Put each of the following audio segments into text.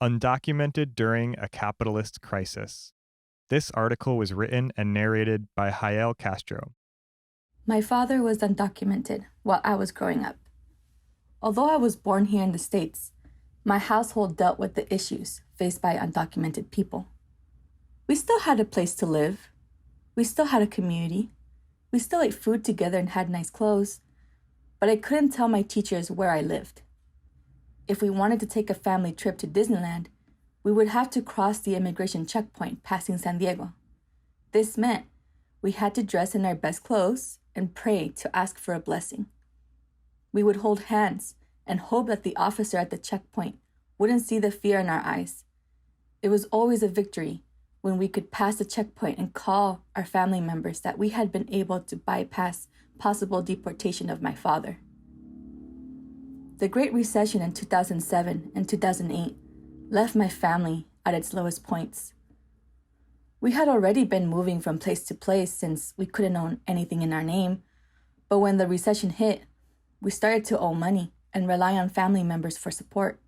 Undocumented During a Capitalist Crisis. This article was written and narrated by Jael Castro. My father was undocumented while I was growing up. Although I was born here in the States, my household dealt with the issues faced by undocumented people. We still had a place to live. We still had a community. We still ate food together and had nice clothes, but I couldn't tell my teachers where I lived. If we wanted to take a family trip to Disneyland, we would have to cross the immigration checkpoint passing San Diego. This meant we had to dress in our best clothes and pray to ask for a blessing. We would hold hands and hope that the officer at the checkpoint wouldn't see the fear in our eyes. It was always a victory when we could pass the checkpoint and call our family members that we had been able to bypass possible deportation of my father. The Great Recession in 2007 and 2008 left my family at its lowest points. We had already been moving from place to place since we couldn't own anything in our name, but when the recession hit, we started to owe money and rely on family members for support.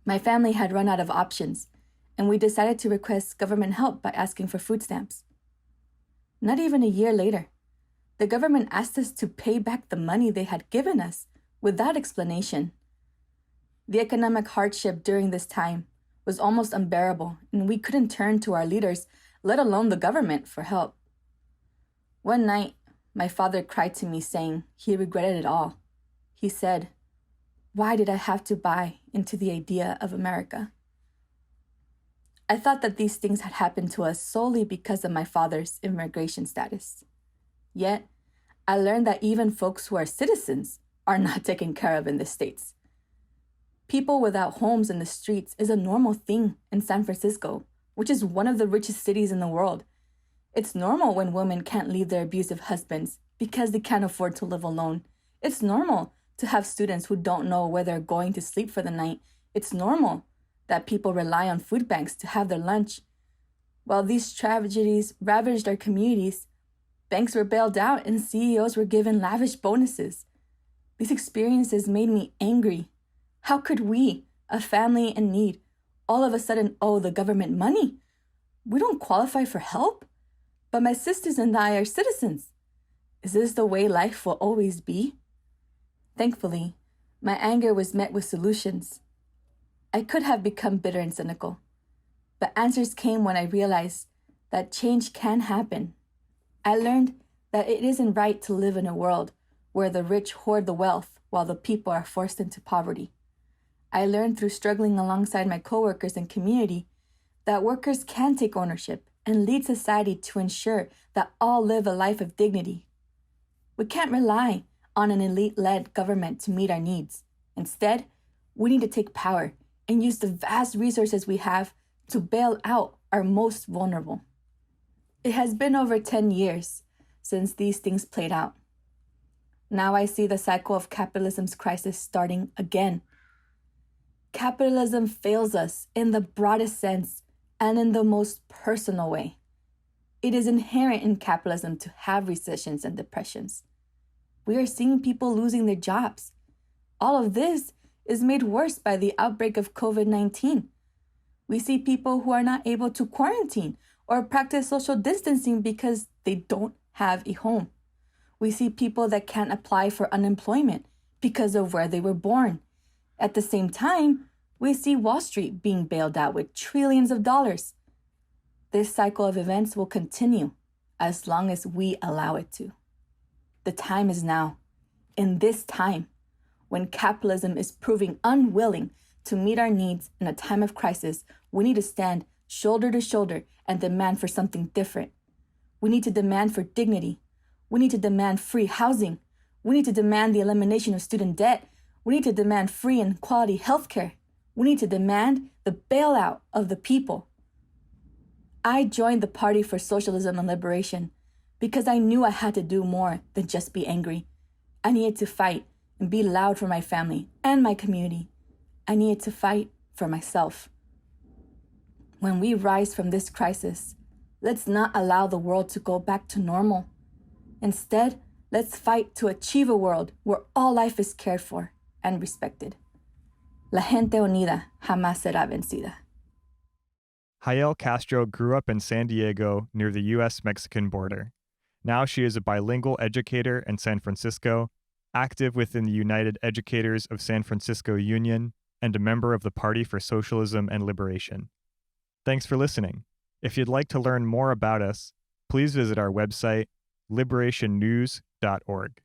My family had run out of options, and we decided to request government help by asking for food stamps. Not even a year later, the government asked us to pay back the money they had given us without explanation. The economic hardship during this time was almost unbearable, and we couldn't turn to our leaders, let alone the government, for help. One night, my father cried to me saying he regretted it all. He said, "Why did I have to buy into the idea of America?" I thought that these things had happened to us solely because of my father's immigration status. Yet, I learned that even folks who are citizens are not taken care of in the States. People without homes in the streets is a normal thing in San Francisco, which is one of the richest cities in the world. It's normal when women can't leave their abusive husbands because they can't afford to live alone. It's normal to have students who don't know where they're going to sleep for the night. It's normal that people rely on food banks to have their lunch. While these tragedies ravaged our communities, banks were bailed out and CEOs were given lavish bonuses. These experiences made me angry. How could we, a family in need, all of a sudden owe the government money? We don't qualify for help, but my sisters and I are citizens. Is this the way life will always be? Thankfully, my anger was met with solutions. I could have become bitter and cynical, but answers came when I realized that change can happen. I learned that it isn't right to live in a world where the rich hoard the wealth while the people are forced into poverty. I learned through struggling alongside my coworkers and community that workers can take ownership and lead society to ensure that all live a life of dignity. We can't rely on an elite-led government to meet our needs. Instead, we need to take power and use the vast resources we have to bail out our most vulnerable. It has been over 10 years since these things played out. Now I see the cycle of capitalism's crisis starting again. Capitalism fails us in the broadest sense and in the most personal way. It is inherent in capitalism to have recessions and depressions. We are seeing people losing their jobs. All of this is made worse by the outbreak of COVID-19. We see people who are not able to quarantine or practice social distancing because they don't have a home. We see people that can't apply for unemployment because of where they were born. At the same time, we see Wall Street being bailed out with trillions of dollars. This cycle of events will continue as long as we allow it to. The time is now. In this time, when capitalism is proving unwilling to meet our needs in a time of crisis, we need to stand shoulder to shoulder and demand for something different. We need to demand for dignity. We need to demand free housing. We need to demand the elimination of student debt. We need to demand free and quality healthcare. We need to demand the bailout of the people. I joined the Party for Socialism and Liberation because I knew I had to do more than just be angry. I needed to fight and be loud for my family and my community. I needed to fight for myself. When we rise from this crisis, let's not allow the world to go back to normal. Instead, let's fight to achieve a world where all life is cared for and respected. La gente unida jamás será vencida. Jael Castro grew up in San Diego near the U.S. Mexican border. Now she is a bilingual educator in San Francisco, active within the United Educators of San Francisco Union, and a member of the Party for Socialism and Liberation. Thanks for listening. If you'd like to learn more about us, please visit our website, liberationnews.org.